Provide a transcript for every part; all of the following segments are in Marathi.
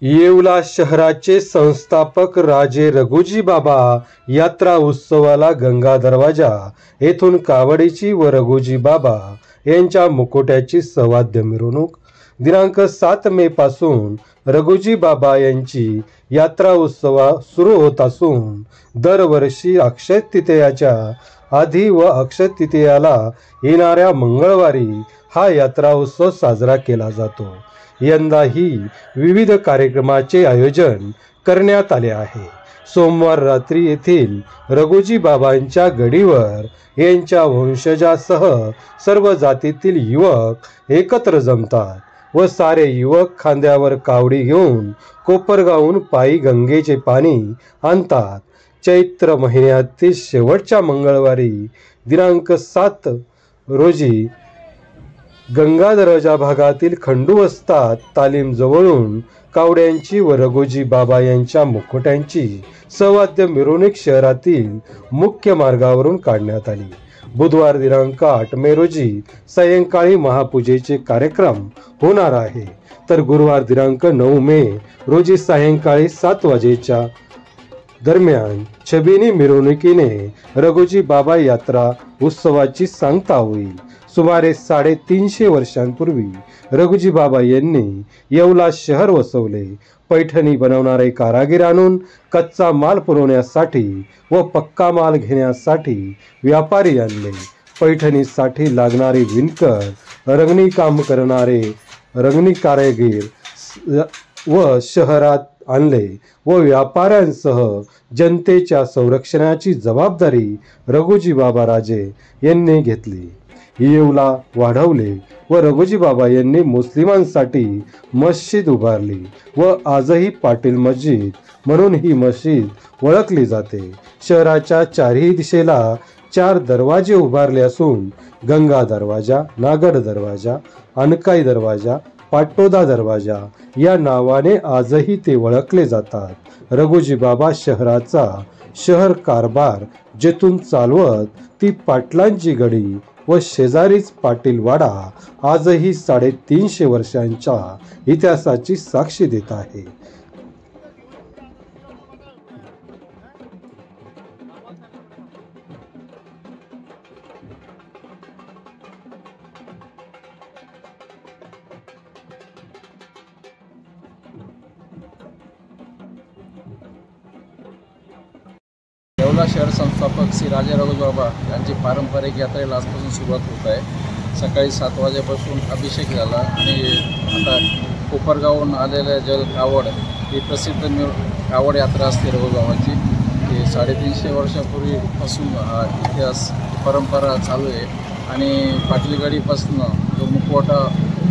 येवला शहराचे संस्थापक राजे रघुजी बाबा यात्रा उत्सवाला गंगा दरवाजा येथून कावडीची व रघुजी बाबा यांच्या मुकुट्याची सवाद्य मिरवणूक दिनांक 7 मे पासून रघुजी बाबा यांची यात्रा उत्सव सुरू होत असून दरवर्षी अक्षय तृतीयाच्या आधी व अक्षय तृतीयाला येणाऱ्या मंगळवारी हा यात्रा उत्सव साजरा केला जातो। यंदाही विविध कार्यक्रमाचे आयोजन करण्यात आले आहे। सोमवार रात्री येथील रघुजी बाबांच्या गडीवर यांच्या वंशजासह सर्व जातीतील युवक एकत्र जमतात व सारे युवक खांद्यावर कावडी घेऊन कोपरगावहून पायी गंगेचे पाणी आणतात। चैत्र महिन्यातील शेवटच्या मंगळवारी दिनांक 7 रोजी गंगा दरवाजा भागातील खंडू वस्तात तालीम जवळून कावड्यांची व रघुजी बाबा यांच्या मुकुट्यांची सवाद्य मिरवणूक शहरातील मुख्य मार्गावरून काढण्यात आली। बुधवार दिनांक 8 मे रोजी सायंकाळी महापूजेचे कार्यक्रम होणार आहे, तर गुरुवार दिनांक 9 मे रोजी सायंकाळी 7 वाजेच्या दरम्यान छबिनी मिरवणुकीने रघुजी बाबा यात्रा उत्सवाची सांगता होईल। सुमारे 350 वर्षांपूर्वी रघुजी बाबा यांनी येवला शहर वसवले। पैठणी बनवणारे कारागीर आणून कच्चा माल पुरवण्यासाठी व पक्का माल घेण्यासाठी व्यापारी आणले। पैठणीसाठी लागणारे विणकर, रंगणी काम करणारे रंगणी कारागीर व शहरात आणले व व्यापाऱ्यांसह जनतेच्या संरक्षणाची जबाबदारी रघुजी बाबा राजे यांनी घेतली। येवला वाढवले व रघुजी बाबा यांनी मुस्लिमांसाठी मस्जिद उभारली व आजही पाटील मस्जिद म्हणून ही मस्जिद ओळखली जाते। शहराच्या चारही दिशेला 4 दरवाजे उभारले असून गंगा दरवाजा, नागड दरवाजा, अनकाई दरवाजा, पाटोदा दरवाजा या नावाने आजही ते ओळखले जातात। रघुजी बाबा शहराचा शहर कारभार जेथून चालवत ती पाटलांची गडी व शेजारीच पाटील वाडा आजही 350 वर्षांच्या इतिहासाची साक्षी देत आहे। येवला शहर संस्थापक श्री राजे रघुजी बाबा यांची पारंपरिक यात्रेला आजपासून सुरुवात होत आहे। सकाळी 7 वाजेपासून अभिषेक झाला आणि आता कोपरगावहून आलेल्या जल कावड ही प्रसिद्ध कावड यात्रा असते रघुजी बाबांची। ही 350 वर्षापूर्वीपासून हा इतिहास परंपरा चालू आहे आणि पाटलीगडीपासून जो मुखवटा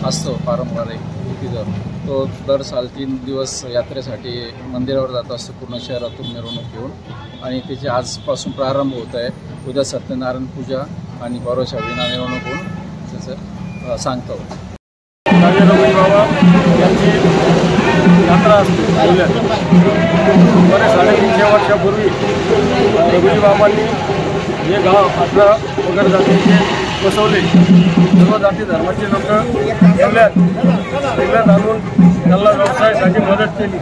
असतो पारंपरिक तिथं तो दर साल 3 दिवस यात्रेसाठी मंदिरावर जात असतो पूर्ण शहरातून मिरवणूक घेऊन आणि त्याचे आजपासून प्रारंभ होत आहे। उद्या सत्यनारायण पूजा आणि परवा विना मिरवणूक होऊन त्याचं सांगतो। राजे रघुजी बाबा यांची यात्रा असते। बरे 350 वर्षापूर्वी रघुजी बाबांनी जे गाव 18 वगैरे जातीचे बसवले। सर्व जाती धर्माचे लोक येवल्यात आणून त्यांना व्यवसायासाठी मदत केली।